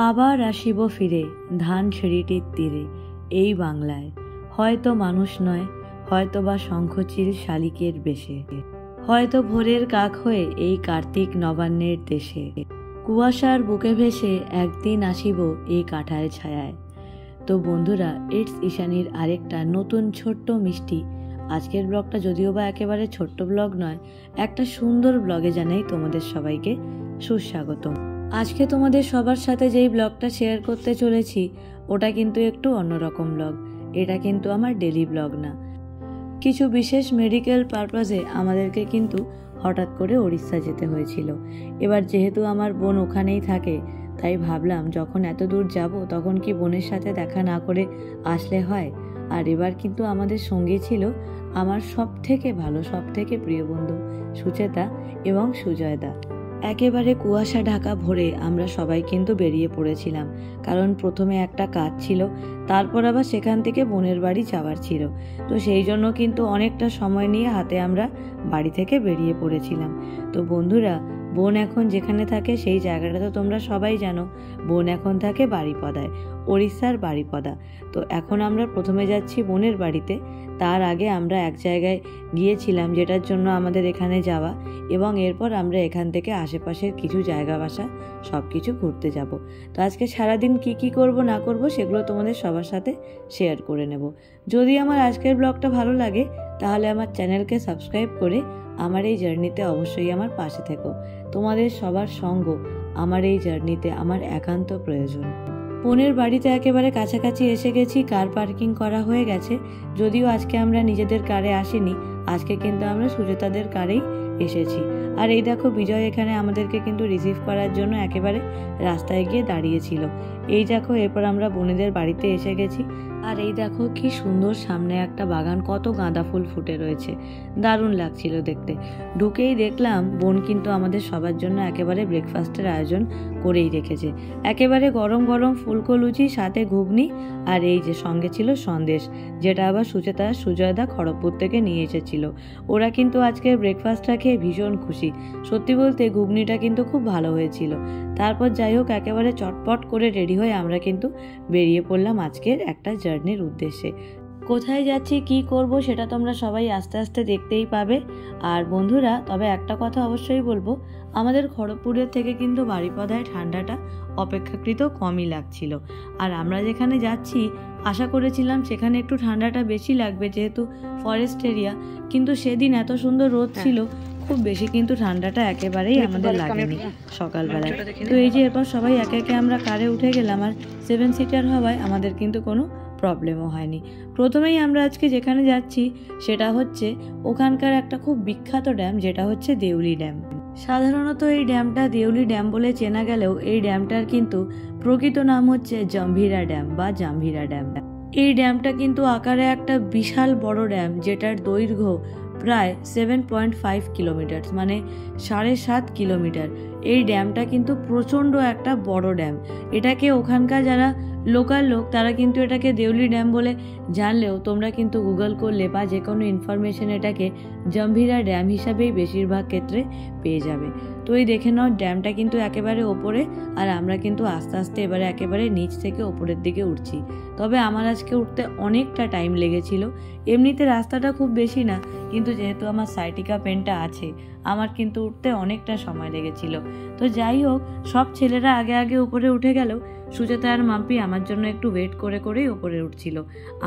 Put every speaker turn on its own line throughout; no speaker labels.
আবার আসিব ফিরে ধানসিঁড়িটির তীরে, এই বাংলায় হয়তো মানুষ নয়, হয়তো বা শঙ্খচিল শালিকের বেশে, হয়তো ভোরের কাক হয়ে এই কার্তিক নবান্নের দেশে, কুয়াশার বুকে ভেসে একদিন আসিব এই কাঁঠাল ছায়ায়। তো বন্ধুরা, ইটস ঈশানীর আরেকটা নতুন ছোট্ট মিষ্টি আজকের ব্লগটা যদিও বা একেবারে ছোট্ট ব্লগ নয়, একটা সুন্দর ব্লগে জানাই তোমাদের সবাইকে সুস্বাগতম। আজকে তোমাদের সবার সাথে যেই ব্লগটা শেয়ার করতে চলেছি ওটা কিন্তু একটু অন্যরকম ব্লগ। এটা কিন্তু আমার ডেলি ব্লগ না। কিছু বিশেষ মেডিকেল পারপাসে আমাদেরকে কিন্তু হঠাৎ করে উড়িষ্যা যেতে হয়েছিল। এবার যেহেতু আমার বোন ওখানেই থাকে, তাই ভাবলাম যখন এত দূর যাব তখন কি বোনের সাথে দেখা না করে আসলে হয়। আর এবার কিন্তু আমাদের সঙ্গী ছিল আমার সব থেকে ভালো, সব থেকে প্রিয় বন্ধু সুচেতা এবং সুজয়দা। একেবারে কুয়াশা ঢাকা ভোরে আমরা সবাই কিন্তু বেরিয়ে পড়েছিলাম, কারণ প্রথমে একটা কাজ ছিল, তারপর আবার সেখান থেকে বোনের বাড়ি যাওয়ার ছিল। তো সেই জন্য কিন্তু অনেকটা সময় নিয়ে হাতে আমরা বাড়ি থেকে বেরিয়ে পড়েছিলাম। তো বন্ধুরা, বোন এখন যেখানে থাকে সেই জায়গাটা তো তোমরা সবাই জানো। বোন এখন থাকে বারিপদায়, ওড়িশার বারিপদা। তো এখন আমরা প্রথমে যাচ্ছি বোনের বাড়িতে। তার আগে আমরা এক জায়গায় গিয়েছিলাম যেটার জন্য আমাদের এখানে যাওয়া, এবং এরপর আমরা এখান থেকে আশেপাশের কিছু জায়গা বাসা সব কিছু ঘুরতে যাব। তো আজকে সারাদিন কি করব না করব সেগুলো তোমাদের সবার সাথে শেয়ার করে নেব। যদি আমার আজকের ব্লগটা ভালো লাগে তাহলে আমার চ্যানেলকে সাবস্ক্রাইব করে আমার এই জার্নিতে অবশ্যই আমার পাশে থেকো। তোমাদের সবার সঙ্গ আমার এই জার্নিতে আমার একান্ত প্রয়োজন। বোনের বাড়িতে একেবারে কাছাকাছি এসে গেছি, কার পার্কিং করা হয়ে গেছে। যদিও আজকে আমরা নিজেদের কারে আসিনি, আজকে কিন্তু আমরা সুচেতাদের কারেই এসেছি। আর এই দেখো, বিজয় এখানে আমাদেরকে কিন্তু রিসিভ করার জন্য একেবারে রাস্তায় গিয়ে দাঁড়িয়েছিল। এই দেখো, এরপর আমরা বোনেদের বাড়িতে এসে গেছি। আর এই দেখো কি সুন্দর সামনে একটা বাগান, কত গাঁদা ফুল ফুটে রয়েছে, দারুণ লাগছিল দেখতে। ঢুকেই দেখলাম বোন কিন্তু আমাদের সবার জন্য একেবারে ব্রেকফাস্টের আয়োজন করেই রেখেছে। একেবারে গরম গরম ফুলকো লুচি, সাথে ঘুগনি, আর এই যে সঙ্গে ছিল সন্দেশ, যেটা আবার সুচেতা সুজয়দা খড়গপুর থেকে নিয়ে এসেছিল। ওরা কিন্তু আজকে ব্রেকফাস্টটা খেয়ে ভীষণ খুশি। সত্যি বলতে ঘুগনিটা কিন্তু খুব ভালো হয়েছিল। তারপর যাই হোক, একেবারে চটপট করে রেডি হয়ে আমরা কিন্তু বেরিয়ে পড়লাম আজকের একটা জার্নির উদ্দেশ্যে। কোথায় যাচ্ছি, কি করব সেটা তোমরা সবাই আস্তে আস্তে দেখতেই পাবে। আর বন্ধুরা, তবে একটা কথা অবশ্যই বলবো, আমাদের খড়গপুরের থেকে কিন্তু বারিপদায় ঠান্ডাটা অপেক্ষাকৃত কমই লাগছিল। আর আমরা যেখানে যাচ্ছি আশা করেছিলাম সেখানে একটু ঠান্ডাটা বেশি লাগবে, যেহেতু ফরেস্ট এরিয়া, কিন্তু সেদিন এত সুন্দর রোদ ছিল, খুব বেশি কিন্তু ঠান্ডাটা একেবারেই আমাদের লাগেনি সকালবেলায়। তো এই যে এরপর সবাই একে একে আমরা কারে উঠে গেলাম, আর 7 সিটার হওয়ায় আমাদের কিন্তু কোনো প্রবলেমও হয়নি। প্রথমেই আমরা আজকে যেখানে যাচ্ছি সেটা হচ্ছে ওখানকার একটা খুব বিখ্যাত ড্যাম, যেটা হচ্ছে দেউলি ড্যাম। সাধারণত এই ড্যামটা দেউলি ড্যাম বলে চেনা গেলেও এই ড্যামটার কিন্তু প্রকৃত নাম হচ্ছে জাম্ভিরা ড্যাম বা জাম্ভিরা ড্যাম। এই ড্যামটা কিন্তু আকারে একটা বিশাল বড় ড্যাম, যেটার দৈর্ঘ্য প্রায় 7.5 কিলোমিটার, মানে 7.5 কিলোমিটার। এই ড্যামটা কিন্তু প্রচণ্ড একটা বড় ড্যাম। এটাকে ওখানকার যারা লোকাল লোক তারা কিন্তু এটাকে দেউলি ড্যাম বলে জানলেও তোমরা কিন্তু গুগল করলে বা যে কোনো ইনফরমেশন এটাকে জাম্ভিরা ড্যাম হিসাবেই বেশিরভাগ ক্ষেত্রে পেয়ে যাবে। তো এই দেখে নাও, ড্যামটা কিন্তু একেবারে ওপরে, আর আমরা কিন্তু আস্তে আস্তে এবারে একেবারে নিচ থেকে ওপরের দিকে উঠছি। তবে আমার আজকে উঠতে অনেকটা টাইম লেগেছিল। এমনিতে রাস্তাটা খুব বেশি না, কিন্তু যেহেতু আমার সাইটিকা পেনটা আছে, আমার কিন্তু উঠতে অনেকটা সময় লেগেছিল। তো যাই হোক, সব ছেলেরা আগে আগে উপরে উঠে গেল, সুচেতা আর মাম্পি আমার জন্য একটু ওয়েট করে করেই ওপরে উঠছিল।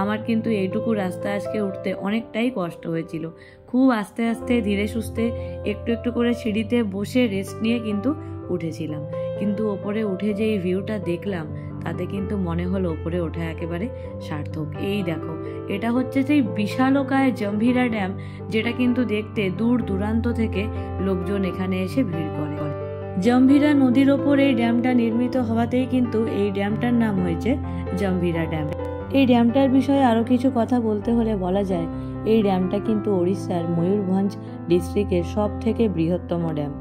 আমার কিন্তু এইটুকু রাস্তা আজকে উঠতে অনেকটাই কষ্ট হয়েছিল। খুব আস্তে আস্তে ধীরে সুস্থে একটু একটু করে সিঁড়িতে বসে রেস্ট নিয়ে কিন্তু উঠেছিলাম। কিন্তু ওপরে উঠে যে এই ভিউটা দেখলাম, তাতে কিন্তু মনে হলো ওপরে ওঠা একেবারে সার্থক। এই দেখো, এটা হচ্ছে সেই বিশালকায় জাম্ভিরা ড্যাম, যেটা কিন্তু দেখতে দূর দূরান্ত থেকে লোকজন এখানে এসে ভিড় করে। জাম্ভিরা নদীর ওপর এই ড্যামটা নির্মিত হওয়াতেই কিন্তু এই ড্যামটার নাম হয়েছে জাম্ভিরা ড্যাম। এই ড্যামটার বিষয়ে আরও কিছু কথা বলতে হলে বলা যায়, এই ড্যামটা কিন্তু ওড়িশার ময়ূরভঞ্জ ডিস্ট্রিক্টের সব থেকে বৃহত্তম ড্যাম।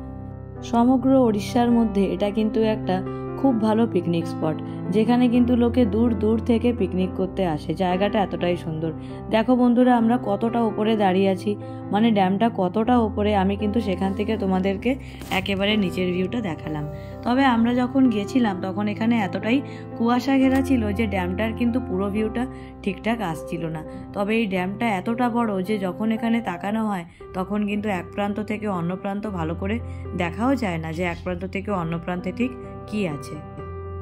সমগ্র ওড়িশার মধ্যে এটা কিন্তু একটা খুব ভালো পিকনিক স্পট, যেখানে কিন্তু লোকে দূর দূর থেকে পিকনিক করতে আসে। জায়গাটা এতটাই সুন্দর। দেখো বন্ধুরা, আমরা কতটা উপরে দাঁড়িয়ে আছি, মানে ড্যামটা কতটা উপরে। আমি কিন্তু সেখান থেকে তোমাদেরকে একেবারে নিচের ভিউটা দেখালাম। তবে আমরা যখন গেছিলাম তখন এখানে এতটাই কুয়াশা ঘেরা ছিল যে ড্যামটার কিন্তু পুরো ভিউটা ঠিকঠাক আসছিল না। তবে এই ড্যামটা এতটা বড় যে যখন এখানে তাকানো হয় তখন কিন্তু এক প্রান্ত থেকে অন্য প্রান্ত ভালো করে দেখাও যায় না যে এক প্রান্ত থেকে অন্য প্রান্তে ঠিক কি আছে।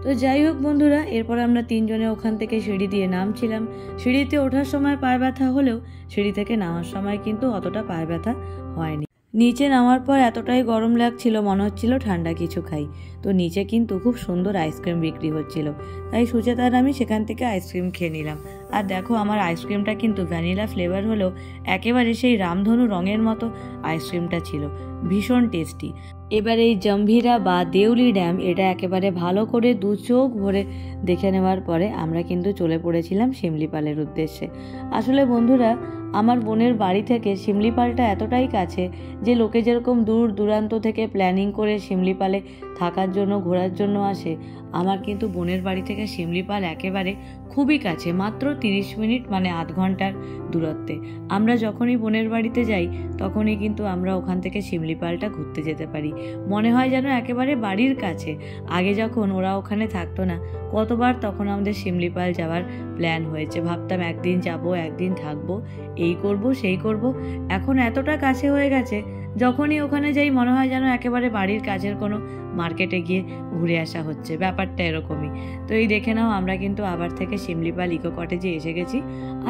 তো যাই হোক বন্ধুরা, এরপর আমরা তিনজনে ওখান থেকে সিঁড়ি দিয়ে নামছিলাম। সিঁড়িতে ওঠার সময় পায়ে ব্যথা হলেও সিঁড়ি থেকে নামার সময় কিন্তু অতটা পায়ে ব্যথা হয়নি। নিচে নামার পর এতটাই গরম লাগছিল, মনে হচ্ছিল ঠান্ডা কিছু খাই। তো নিচে কিন্তু খুব সুন্দর আইসক্রিম বিক্রি হচ্ছিল, তাই সুচেতার আমি সেখান থেকে আইসক্রিম খেয়ে নিলাম। আর দেখো, আমার আইসক্রিমটা কিন্তু ভ্যানিলা ফ্লেভার হলেও একেবারে সেই রামধনু রঙের মতো আইসক্রিমটা ছিল, ভীষণ টেস্টি। এবার এই জাম্ভিরা বা দেউলি ড্যাম এটা একেবারে ভালো করে দু চোখ ভরে দেখে নেওয়ার পরে আমরা কিন্তু চলে পড়েছিলাম শিমলিপালের উদ্দেশ্যে। আসলে বন্ধুরা, আমার বোনের বাড়ি থেকে শিমলিপালটা এতটাই কাছে যে লোকে যেরকম দূর দূরান্ত থেকে প্ল্যানিং করে শিমলিপালে থাকার জন্য ঘোরার জন্য আসে, আমার কিন্তু বোনের বাড়ি থেকে শিমলিপাল একেবারে খুবই কাছে, মাত্র 30 মিনিট মানে আধ ঘন্টার দূরত্বে। আমরা যখনই বোনের বাড়িতে যাই তখনই কিন্তু আমরা ওখান থেকে শিমলিপালটা ঘুরতে যেতে পারি। মনে হয় যেন একেবারে বাড়ির কাছে। আগে যখন ওরা ওখানে থাকতো না, কতবার তখন আমাদের শিমলিপাল যাওয়ার প্ল্যান হয়েছে। ভাবতাম একদিন যাব, একদিন থাকবো, এই করব সেই করব। এখন এতটা কাছে হয়ে গেছে, যখনই ওখানে যাই মনে হয় যেন একেবারে বাড়ির কাছের কোনো মার্কেটে গিয়ে ঘুরে আসা হচ্ছে, ব্যাপারটা এরকমই। তো এই দেখে নাও, আমরা কিন্তু আবার থেকে শিমলিপাল ইকো কটেজে এসে গেছি।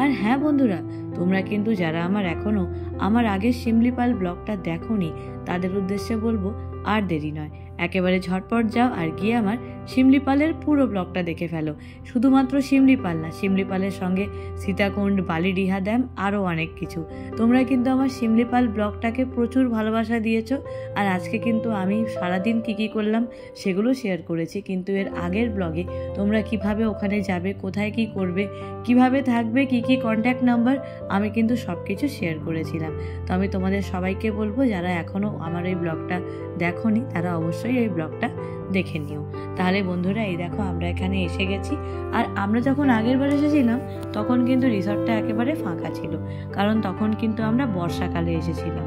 আর হ্যাঁ বন্ধুরা, তোমরা কিন্তু যারা এখনো আমার আগের শিমলিপাল ব্লগটা দেখোনি, তাদের উদ্দেশ্যে বলবো আর দেরি নয়, একেবারে ঝটপট যাও আর গিয়ে আমার শিমলিপালের পুরো ব্লগটা দেখে ফেলো। শুধুমাত্র শিমলিপাল না, শিমলিপালের সঙ্গে সীতাকুণ্ড, বালিডিহা ড্যাম, আরও অনেক কিছু। তোমরা কিন্তু আমার শিমলিপাল ব্লগটাকে প্রচুর ভালোবাসা দিয়েছো। আর আজকে কিন্তু আমি সারাদিন কী করলাম সেগুলো শেয়ার করেছি, কিন্তু এর আগের ব্লগে তোমরা কিভাবে ওখানে যাবে, কোথায় কি করবে, কিভাবে থাকবে, কি কন্ট্যাক্ট নাম্বার, আমি কিন্তু সব কিছু শেয়ার করেছিলাম। তো আমি তোমাদের সবাইকে বলবো, যারা এখনও আমার এই ব্লগটা দেখোনি তারা অবশ্যই এই ব্লগটা দেখে নিও। তাহলে বন্ধুরা, এই দেখো আমরা এখানে এসে গেছি। আর আমরা যখন আগের বার এসেছিলাম তখন কিন্তু রিসর্টটা একেবারে ফাঁকা ছিল, কারণ তখন কিন্তু আমরা বর্ষাকালে এসেছিলাম।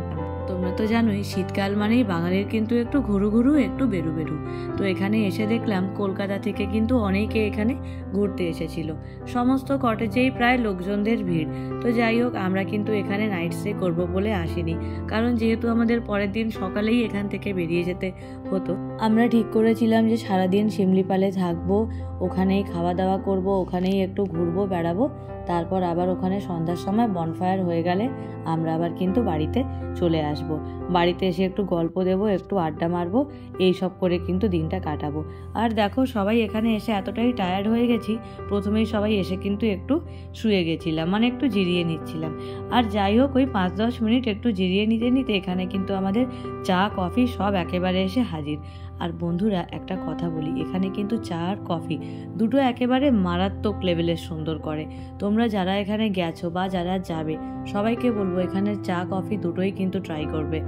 তোমরা তো জানোই, শীতকাল মানেই বাঙালির কিন্তু একটু ঘুরু ঘুরু, একটু বেরু বেরু। তো এখানে এসে দেখলাম কলকাতা থেকে কিন্তু অনেকে এখানে ঘুরতে এসেছিল। সমস্ত কটেজেই প্রায় লোকজনদের ভিড়। তো যাই হোক, আমরা কিন্তু এখানে নাইট স্টে করবো বলে আসিনি, কারণ যেহেতু আমাদের পরের দিন সকালেই এখান থেকে বেরিয়ে যেতে হতো। আমরা ঠিক করেছিলাম যে সারাদিন শিমলিপালে থাকবো, ওখানেই খাওয়া দাওয়া করব, ওখানেই একটু ঘুরবো বেড়াবো, তারপর আবার ওখানে সন্ধ্যার সময় বনফায়ার হয়ে গেলে আমরা আবার কিন্তু বাড়িতে চলে আসব। বাড়িতে এসে একটু গল্প দেবো, একটু আড্ডা মারবো, এই সব করে কিন্তু দিনটা কাটাবো। আর দেখো, সবাই এখানে এসে এতটাই টায়ার্ড হয়ে গেছি, প্রথমেই সবাই এসে কিন্তু একটু শুয়ে গেছিলাম, মানে একটু জিরিয়ে নিচ্ছিলাম। আর যাই হোক, ওই 5-10 মিনিট একটু জিরিয়ে নিতে নিতে এখানে কিন্তু আমাদের চা কফি সব একেবারে এসে হাজির। আর বন্ধুরা, একটা কথা বলি, এখানে কিন্তু চা আর কফি দুটো একেবারে মারাত্মক লেভেলের সুন্দর করে। তোমরা যারা এখানে গেছো বা যারা যাবে সবাইকে বলবো, এখানের চা কফি দুটোই কিন্তু ট্রাই করবে।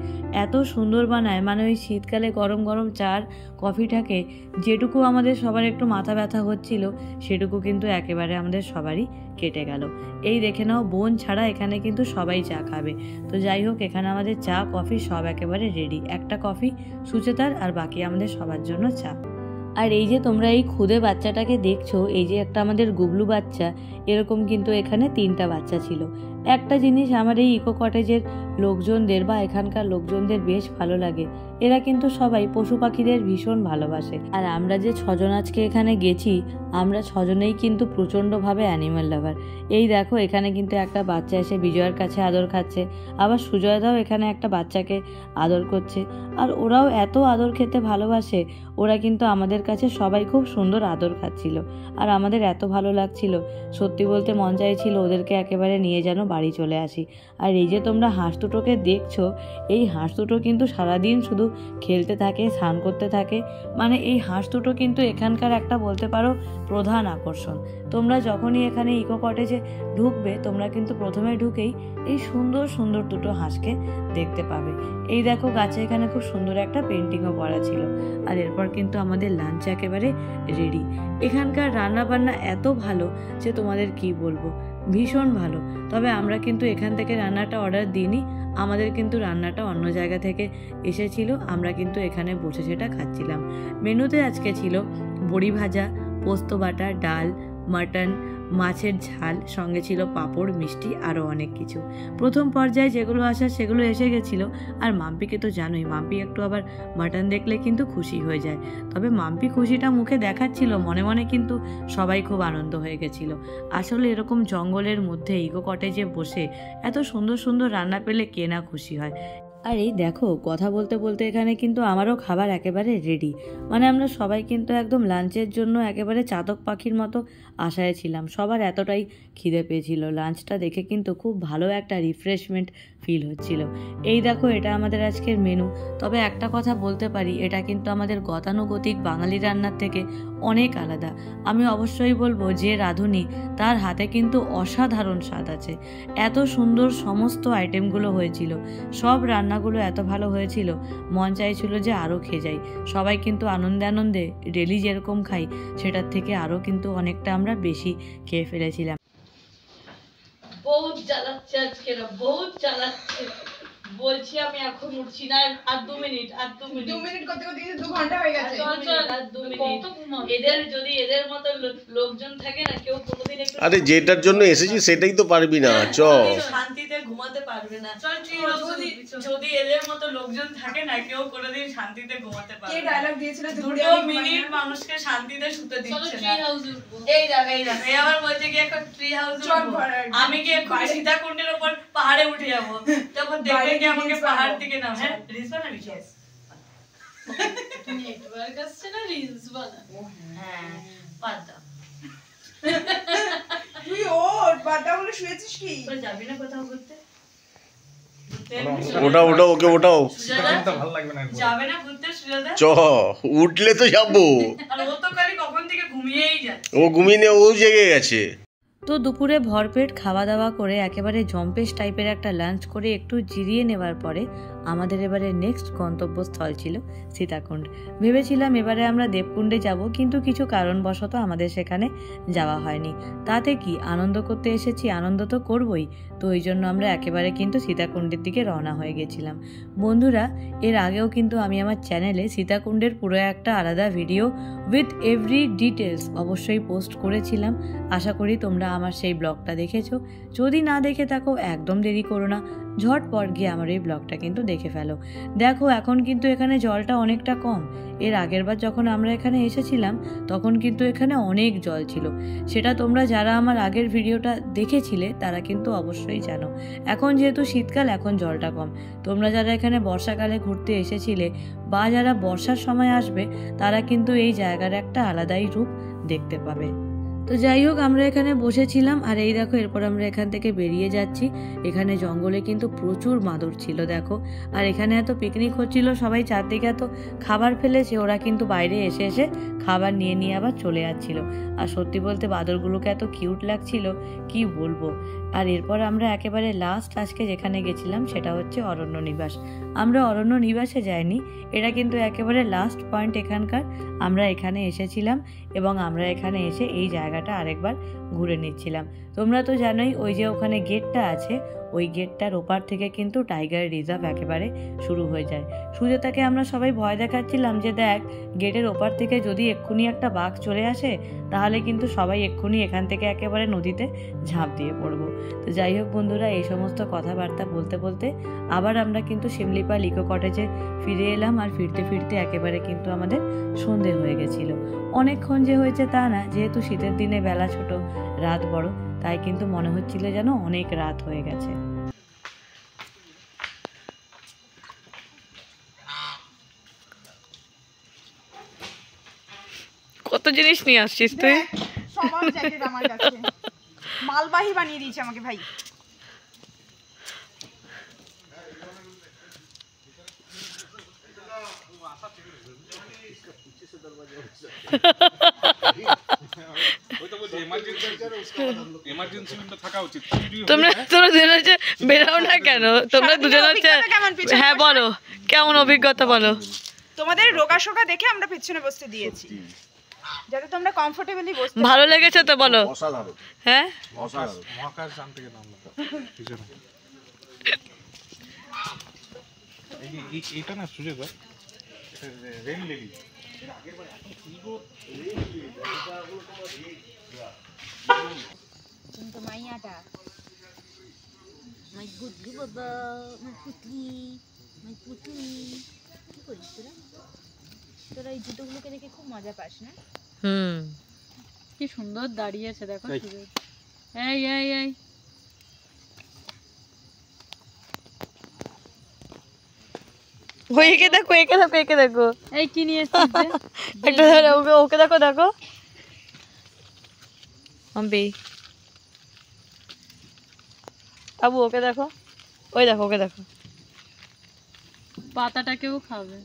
এত সুন্দর বানায়, মানে ওই শীতকালে গরম গরম চা আর কফিটাকে যেটুকু আমাদের সবার একটু মাথা ব্যথা হচ্ছিল সেটুকু কিন্তু একেবারে আমাদের সবারই কেটে গেল। এই দেখে নাও, বোন ছাড়া এখানে কিন্তু সবাই চা খাবে। তো যাই হোক, এখানে আমাদের চা কফি সব একেবারে রেডি। একটা কফি সুচেতার, আর বাকি আমাদের সবার জন্য চা। আর এই যে তোমরা এই খুদে বাচ্চাটাকে দেখছো, এই যে একটা আমাদের গুবলু বাচ্চা, এরকম কিন্তু এখানে 3টা বাচ্চা ছিল। একটা জিনিস আমার এই ইকো কটেজের লোকজনদের বা এখানকার লোকজনদের বেশ ভালো লাগে, এরা কিন্তু সবাই পশু পাখিদের ভীষণ ভালোবাসে। আর আমরা যে 6 জন আজকে এখানে গেছি, আমরা 6 জনেই কিন্তু প্রচণ্ডভাবে অ্যানিমাল লাভার। এই দেখো, এখানে কিন্তু একটা বাচ্চা এসে বিজয়ের কাছে আদর খাচ্ছে, আবার সুজয়দাও এখানে একটা বাচ্চাকে আদর করছে। আর ওরাও এত আদর খেতে ভালোবাসে, ওরা কিন্তু আমাদের কাছে সবাই খুব সুন্দর আদর খাচ্ছিল। আর আমাদের এত ভালো লাগছিল, সত্যি বলতে মন চাইছিল ওদেরকে একেবারে নিয়ে যেন বাড়ি চলে আসি। আর এই যে তোমরা হাঁস দুটোকে দেখছো, এই হাঁস দুটো কিন্তু সারাদিন শুধু খেলতে থাকে, স্নান করতে থাকে। মানে এই হাঁস দুটো কিন্তু এখানকার একটা বলতে পারো প্রধান আকর্ষণ। তোমরা যখনই এখানে ইকো কটেজে ঢুকবে, তোমরা কিন্তু প্রথমে ঢুকেই এই সুন্দর সুন্দর দুটো হাঁসকে দেখতে পাবে। এই দেখো গাছে এখানে খুব সুন্দর একটা পেন্টিংও করা ছিল। আর এরপর কিন্তু আমাদের লাঞ্চ একেবারে রেডি। এখানকার রান্না বান্না এত ভালো যে তোমাদের কি বলবো, ভীষণ ভালো। তবে আমরা কিন্তু এখান থেকে রান্নাটা অর্ডার দিইনি, আমাদের কিন্তু রান্নাটা অন্য জায়গা থেকে এসেছিল। আমরা কিন্তু এখানে বসে সেটা খাচ্ছিলাম। মেনুতে আজকে ছিল বড়ি ভাজা, পোস্ত বাটা, ডাল, মাটন, মাছের ঝাল, সঙ্গে ছিল পাঁপড়, মিষ্টি, আরও অনেক কিছু। প্রথম পর্যায়ে যেগুলো আসার সেগুলো এসে গেছিলো। আর মাম্পিকে তো জানোই, মাম্পি একটু আবার মাটন দেখলে কিন্তু খুশি হয়ে যায়। তবে মাম্পি খুশিটা মুখে দেখাচ্ছিল, মনে মনে কিন্তু সবাই খুব আনন্দ হয়ে গেছিল। আসলে এরকম জঙ্গলের মধ্যে ইকো কটেজে বসে এত সুন্দর সুন্দর রান্না পেলে কে না খুশি হয়। আর এই দেখো, কথা বলতে বলতে এখানে কিন্তু আমারও খাবার একেবারে রেডি। মানে আমরা সবাই কিন্তু একদম লাঞ্চের জন্য একেবারে চাতক পাখির মতো আশায় ছিলাম। সবার এতটাই খিদে পেয়েছিল, লাঞ্চটা দেখে কিন্তু খুব ভালো একটা রিফ্রেশমেন্ট ফিল হচ্ছিল। এই দেখো, এটা আমাদের আজকের মেনু। তবে একটা কথা বলতে পারি, এটা কিন্তু আমাদের গতানুগতিক বাঙালি রান্নার থেকে অনেক আলাদা। আমি অবশ্যই বলবো, যে রাঁধুনি তার হাতে কিন্তু অসাধারণ স্বাদ আছে। এত সুন্দর সমস্ত আইটেমগুলো হয়েছিল, সব রান্নাগুলো এত ভালো হয়েছিল, মন চাইছিল যে আরও খেয়ে যাই। সবাই কিন্তু আনন্দে আনন্দে ডেলি যেরকম খাই সেটার থেকে আরও কিন্তু অনেকটা আমরা বেশি খেয়ে ফেলেছিলাম।
বহুত জ্বালাচ্ছে আজকে, বহুত জ্বালাচ্ছে। বলছি আমি এখন উঠছি না, আর 2 মিনিট, আর 2 মিনিট করতে করতে 2 ঘন্টা হয়ে গেছে। চল চল, আর 2 মিনিট। এদের যদি এদের মতো লোকজন থাকে না, কেউ কোনোদিন একটু
আরে যেটার জন্য এসেছি সেটাই তো পারবি না, চ
শান্তিতে ঘুমাতে পারবে না। চল, যদি এদের মতো লোকজন থাকে না, কেউ কোনোদিন শান্তিতে ঘুমাতে পারবে না। কে ডায়লগ দিয়েছিল? 2 মিনিট মানুষকে শান্তিতে শুতে দিচ্ছে না। এই দেখ, এই আবার বলছে কি এখন ট্রি হাউস উঠবো। আমি কি এখন সীতাকুণ্ডের উপর পাহাড়ে উঠে যাবো, তখন দেখবে কি আমাকে পাহাড় থেকে নাম। হ্যাঁ, রিলস বানাবি? নেটওয়ার্ক আসছে না, রিলস বানাবো। হ্যাঁ, পাতা তুই ওর পাতা বলে শুয়েছিস কি? তোর যাবি না কোথাও ঘুরতে?
ওটাও ওকে ওটাও
যাবে না ঘুরতে সুজাদা?
চ উঠলে তো যাবো।
আর ও তো খালি কখন থেকে ঘুমিয়েই যায়।
ও ঘুমিয়ে ও জেগে গেছে।
তো দুপুরে ভরপেট খাওয়া দাওয়া করে একেবারে জম্পেশ টাইপের একটা লাঞ্চ করে একটু জিরিয়ে নেওয়ার পরে আমাদের এবারে নেক্সট গন্তব্যস্থল ছিল সীতাকুণ্ড। ভেবেছিলাম এবারে আমরা দেবকুণ্ডে যাব, কিন্তু কিছু কারণবশত আমাদের সেখানে যাওয়া হয়নি। তাতে কি, আনন্দ করতে এসেছি, আনন্দ তো করবই। তো ওই জন্য আমরা একেবারে কিন্তু সীতাকুণ্ডের দিকে রওনা হয়ে গেছিলাম। বন্ধুরা, এর আগেও কিন্তু আমি আমার চ্যানেলে সীতাকুণ্ডের পুরো একটা আলাদা ভিডিও উইথ এভরি ডিটেলস অবশ্যই পোস্ট করেছিলাম। আশা করি তোমরা আমার সেই ব্লগটা দেখেছো। যদি না দেখে থাকো, একদম দেরি করো না, ঝটপট গিয়ে আমার এই ব্লগটা কিন্তু দেখে ফেলো। দেখো, এখন কিন্তু এখানে জলটা অনেকটা কম। এর আগের বার যখন আমরা এখানে এসেছিলাম তখন কিন্তু এখানে অনেক জল ছিল। সেটা তোমরা যারা আমার আগের ভিডিওটা দেখেছিলে তারা কিন্তু অবশ্যই জানো। এখন যেহেতু শীতকাল, এখন জলটা কম। তোমরা যারা এখানে বর্ষাকালে ঘুরতে এসেছিলে বা যারা বর্ষার সময় আসবে, তারা কিন্তু এই জায়গার একটা আলাদাই রূপ দেখতে পাবে। তো যাই হোক, আমরা এখানে বসেছিলাম। আর এই দেখো, এরপর আমরা এখান থেকে বেরিয়ে যাচ্ছি। এখানে জঙ্গলে কিন্তু প্রচুর বাঁদর ছিল দেখো। আর এখানে এত পিকনিক হচ্ছিল, সবাই চারদিকে এত খাবার ফেলেছে, ওরা কিন্তু বাইরে এসে এসে খাবার নিয়ে নিয়ে আবার চলে যাচ্ছিল। আর সত্যি বলতে বাঁদরগুলোকে এত কিউট লাগছিল, কি বলবো। আর এরপর আমরা একেবারে লাস্ট আজকে যেখানে গেছিলাম সেটা হচ্ছে অরণ্য নিবাস। আমরা অরণ্য নিবাসে যাইনি, এটা কিন্তু একেবারে লাস্ট পয়েন্ট এখানকার। আমরা এখানে এসেছিলাম এবং আমরা এখানে এসে এই জায়গাটা আরেকবার ঘুরে নিচ্ছিলাম। তোমরা তো জানোই, ওই যে ওখানে গেটটা আছে, ওই গেটটার ওপার থেকে কিন্তু টাইগার রিজার্ভ একেবারে শুরু হয়ে যায়। সুজাতাকে আমরা সবাই ভয় দেখাচ্ছিলাম যে দেখ, গেটের ওপার থেকে যদি এক্ষুনি একটা বাঘ চলে আসে তাহলে কিন্তু সবাই এক্ষুনি এখান থেকে একেবারে নদীতে ঝাঁপ দিয়ে পড়বো। তো যাই হোক বন্ধুরা, এই সমস্ত কথাবার্তা বলতে বলতে আবার আমরা কিন্তু শিমলিপাল ইকো কটেজে ফিরে এলাম। আর ফিরতে ফিরতে একেবারে কিন্তু আমাদের সন্ধে হয়ে গেছিল। অনেকক্ষণ যে হয়েছে তা না, যেহেতু শীতের দিনে বেলা ছোট রাত বড়, তাই কিন্তু মনে হচ্ছিল যেন অনেক রাত হয়ে গেছে। কত জিনিস নিয়ে আসছিস তুই?
সবার জ্যাকেট আমার কাছে, মালবাহী বানিয়ে দিয়েছে আমাকে ভাই।
তোমরা দুজন হচ্ছে বেরাও না কেন? তোমরা দুজন হচ্ছে, হ্যাঁ বলো কেমন অভিজ্ঞতা বলো।
তোমাদের রোগা দেখে আমরা পিছনে বসতে দিয়েছি যাতে তোমরা কমফোর্টেবলি বসতে।
ভালো লেগেছে তো বলো? হ্যাঁ
মহাকাশ যান থেকে নামলাম পিছনে। এইটা না সুজয় রেন লেডি
কিন্তু মাইয়াটা মাই গুডলি বাবা, মাই পুতলি, মাই পুতলি। কি করিস তোরা এই জুতোগুলোকে দেখে খুব মজা পাস না?
কি সুন্দর দাঁড়িয়েছে দেখো। এই এই এই
একে দেখো, একে দেখো, একে দেখো।
এই কি নিয়ে এসেছিস?
একটা ওকে দেখো, দেখো মাম্পি, বাবু ওকে দেখো, ওই দেখো, ওকে দেখো।
পাতাটাকেও খাবে।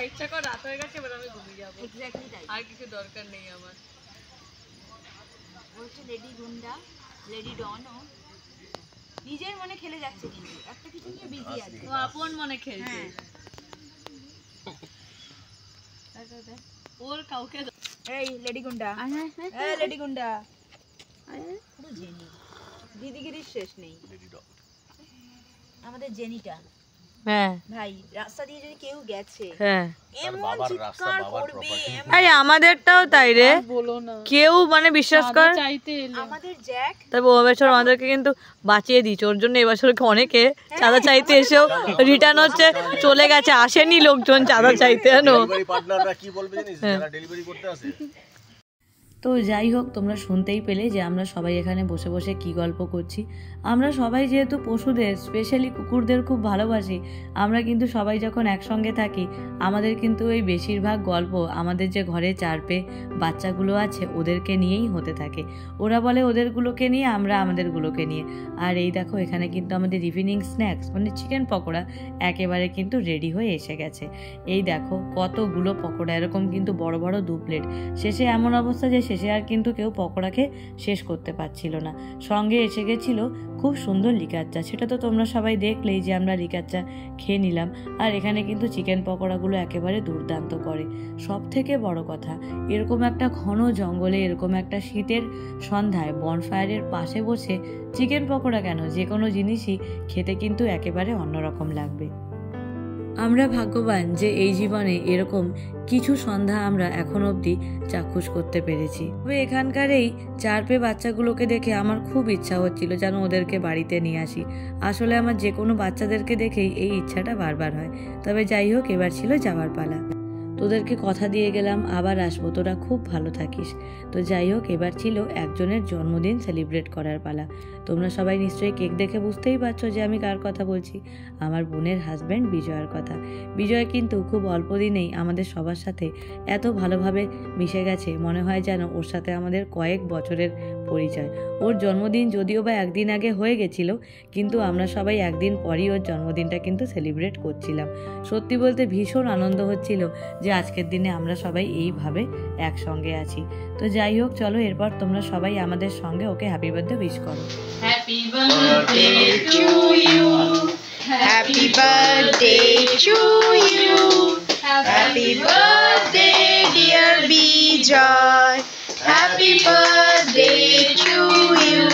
ইচ্ছা কর, রাত হয়ে গেছে, এবার আমি ঘুমিয়ে যাবো। আর কিছু দরকার নেই আমার।
লেডি গুন্ডা, লেডি ডনও নিজের মনে খেলে যাচ্ছে, কিন্তু একটা কিছু নিয়ে বিজি আছে।
ও আপন মনে খেলছে। ওর কাউকে
এই লেডি গুন্ডা, এই লেডি গুন্ডা, পুরো জেনি, দিদিগিরির শেষ নেই। আমাদের জেনিটা,
হ্যাঁ
ভাই রাস্তা দিয়ে যদি কেউ গেছে,
হ্যাঁ
এমন চিৎকার করবে।
আরে আমাদেরটাও তাই রে,
বলো না,
কেউ মানে বিশ্বাস কর।
চাইতে এলে
আমাদের জ্যাক,
তবে ও বছর আমাদেরকে কিন্তু বাঁচিয়ে দিয়েছে, ওর জন্য এবছর অনেকে চাঁদা চাইতে এসেও রিটার্ন হচ্ছে, চলে গেছে, আসেনি লোকজন চাঁদা চাইতে। জানো
কি বলবে জানিস, যারা ডেলিভারি করতে আসে।
তো যাই হোক, তোমরা শুনতেই পেলে যে আমরা সবাই এখানে বসে বসে কি গল্প করছি। আমরা সবাই যেহেতু পশুদের, স্পেশালি কুকুরদের খুব ভালোবাসি, আমরা কিন্তু সবাই যখন একসঙ্গে থাকি আমাদের কিন্তু এই বেশিরভাগ গল্প আমাদের যে ঘরে চারপে বাচ্চাগুলো আছে ওদেরকে নিয়েই হতে থাকে। ওরা বলে ওদেরগুলোকে নিয়ে, আমরা আমাদেরগুলোকে নিয়ে। আর এই দেখো এখানে কিন্তু আমাদের ইভিনিং স্ন্যাক্স মানে চিকেন পকোড়া একেবারে কিন্তু রেডি হয়ে এসে গেছে। এই দেখো কতগুলো পকোড়া, এরকম কিন্তু বড় বড় 2 প্লেট। শেষে এমন অবস্থা যে শেষে আর কিন্তু কেউ পকোড়াকে শেষ করতে পারছিল না। সঙ্গে এসে গেছিল খুব সুন্দর লিকার চা, সেটা তো তোমরা সবাই দেখলেই যে আমরা লিকার চা খেয়ে নিলাম। আর এখানে কিন্তু চিকেন পকোড়াগুলো একেবারে দুর্দান্ত করে। সব থেকে বড় কথা, এরকম একটা ঘন জঙ্গলে, এরকম একটা শীতের সন্ধ্যায় বনফায়ারের পাশে বসে চিকেন পকোড়া কেন, যে কোনো জিনিসই খেতে কিন্তু একেবারে অন্যরকম লাগবে। আমরা ভাগ্যবান যে এই জীবনে এরকম কিছু সন্ধ্যা আমরা এখন অবধি চাক্ষুষ করতে পেরেছি। তবে এখানকার এই চারপে বাচ্চাগুলোকে দেখে আমার খুব ইচ্ছা হচ্ছিল যেন ওদেরকে বাড়িতে নিয়ে আসি। আসলে আমার যে কোনো বাচ্চাদেরকে দেখেই এই ইচ্ছাটা বারবার হয়। তবে যাই হোক, এবার ছিল যাওয়ার পালা। তোদেরকে কথা দিয়ে গেলাম আবার আসবো, তোরা খুব ভালো থাকিস। তো যাই হোক, এবার ছিল একজনের জন্মদিন সেলিব্রেট করার পালা। তোমরা সবাই নিশ্চয়ই কেক দেখে বুঝতেই পারছো যে আমি কার কথা বলছি, আমার বোনের হাজব্যান্ড বিজয়ের কথা। বিজয় কিন্তু খুব অল্প দিনেই আমাদের সবার সাথে এত ভালোভাবে মিশে গেছে, মনে হয় যেন ওর সাথে আমাদের কয়েক বছরের পরিচয়। ওর জন্মদিন যদিও বা একদিন আগে হয়ে গেছিল, কিন্তু আমরা সবাই একদিন পরই ওর জন্মদিনটা কিন্তু সেলিব্রেট করছিলাম। সত্যি বলতে ভীষণ আনন্দ হচ্ছিল যে আজকের দিনে আমরা সবাই এইভাবে একসঙ্গে আছি। তো যাই হোক, চলো এরপর তোমরা সবাই আমাদের সঙ্গে ওকে হ্যাপি বার্থডে উইশ করো।
Happy birthday to you,
happy birthday to you, happy birthday dear Bijoy, happy birthday to you.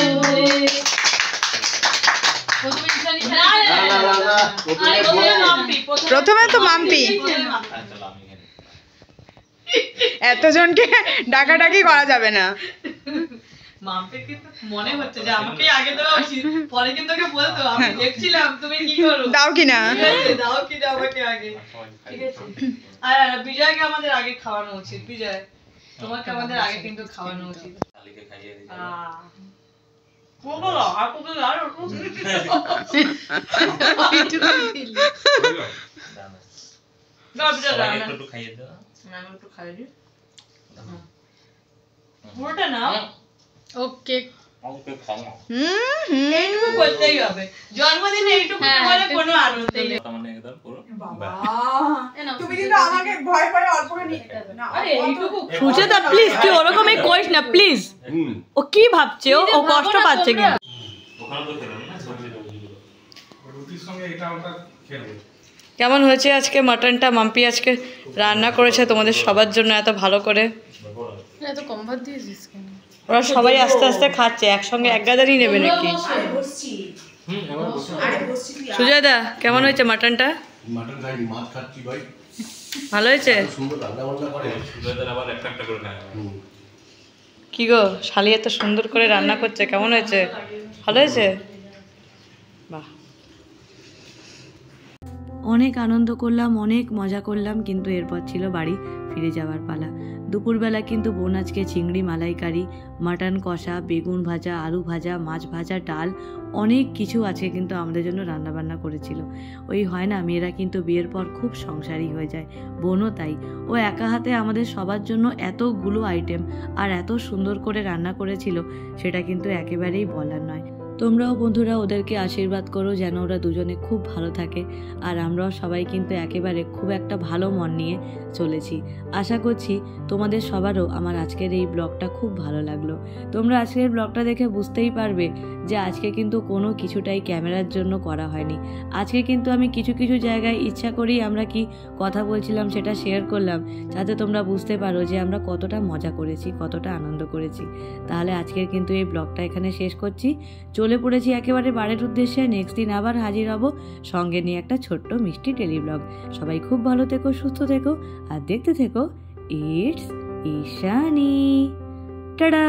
প্রথমে তো মাম্পি, এতজনকে ডাকাডাকি করা যাবে না।
মাম্পির কিন্তু মনে হচ্ছে যে আমাকে আগে দেওয়া উচিত, পরে কিন্তু ওকে বলতো আমি দেখছিলাম তুমি কি করো,
দাও কিনা,
দাও কিনা আমাকে আগে, ঠিক আছে। আর বিজয়কে আমাদের আগে খাওয়ানো উচিত। বিজয়, তোমাকে আমাদের আগে কিন্তু খাওয়ানো উচিত। পুরোটা না, ওকে এইটুকু করতেই হবে জন্মদিনে, এইটুকু করে কোনো আনন্দ নেই।
তুমি কিন্তু আমাকে ভয় ভয় অল্প করে নিয়ে না
সুচেতা প্লিজ তুই ওরকমই করিস না প্লিজ। ও কি ভাবছে, ও কষ্ট পাচ্ছে কিন্তু। কেমন হয়েছে আজকে মাটনটা? মাম্পি আজকে রান্না করেছে তোমাদের সবার জন্য এত ভালো করে।
এত কম ভাত দিয়েছিস কেন?
ওরা সবাই আস্তে আস্তে খাচ্ছে, একসঙ্গে এক গাদারই নেবে নাকি? সুজয়দা কেমন হয়েছে মাটনটা?
মাটন খাইনি, মাছ খাচ্ছি ভাই।
ভালো হয়েছে?
সুন্দর রান্না বান্না করে।
কি গো শালি এত সুন্দর করে রান্না করছে, কেমন হয়েছে? ভালো হয়েছে? বাহ। অনেক আনন্দ করলাম, অনেক মজা করলাম, কিন্তু এরপর ছিল বাড়ি ফিরে যাওয়ার পালা। দুপুরবেলা কিন্তু বোন আজকে চিংড়ি মালাইকারি, মাটন কষা, বেগুন ভাজা, আলু ভাজা, মাছ ভাজা, ডাল, অনেক কিছু আজকে কিন্তু আমাদের জন্য রান্নাবান্না করেছিল। ওই হয় না, মেয়েরা কিন্তু বিয়ের পর খুব সংসারী হয়ে যায়, বোনও তাই। ও একা হাতে আমাদের সবার জন্য এতগুলো আইটেম আর এত সুন্দর করে রান্না করেছিল, সেটা কিন্তু একেবারেই বলার নয়। তোমরাও বন্ধুরা ওদেরকে আশীর্বাদ করো যেন ওরা দুজনে খুব ভালো থাকে, আর আমরাও সবাই কিন্তু একেবারে খুব একটা ভালো মন নিয়ে চলেছি। আশা করছি তোমাদের সবারও আমার আজকের এই ব্লগটা খুব ভালো লাগলো। তোমরা আজকের ব্লগটা দেখে বুঝতেই পারবে যে আজকে কিন্তু কোনো কিছুটাই ক্যামেরার জন্য করা হয়নি। আজকে কিন্তু আমি কিছু কিছু জায়গায় ইচ্ছা করেই আমরা কি কথা বলছিলাম সেটা শেয়ার করলাম, যাতে তোমরা বুঝতে পারো যে আমরা কতটা মজা করেছি, কতটা আনন্দ করেছি। তাহলে আজকের কিন্তু এই ব্লগটা এখানে শেষ করছি। চলে পড়েছি একেবারে বাড়ির উদ্দেশ্যে। নেক্সট দিন আবার হাজির হব সঙ্গে নিয়ে একটা ছোট্ট মিষ্টি টেলি ব্লগ। সবাই খুব ভালো থেকো, সুস্থ থেকো, আর দেখতে থেকো ইটস ঈশানী। টাটা।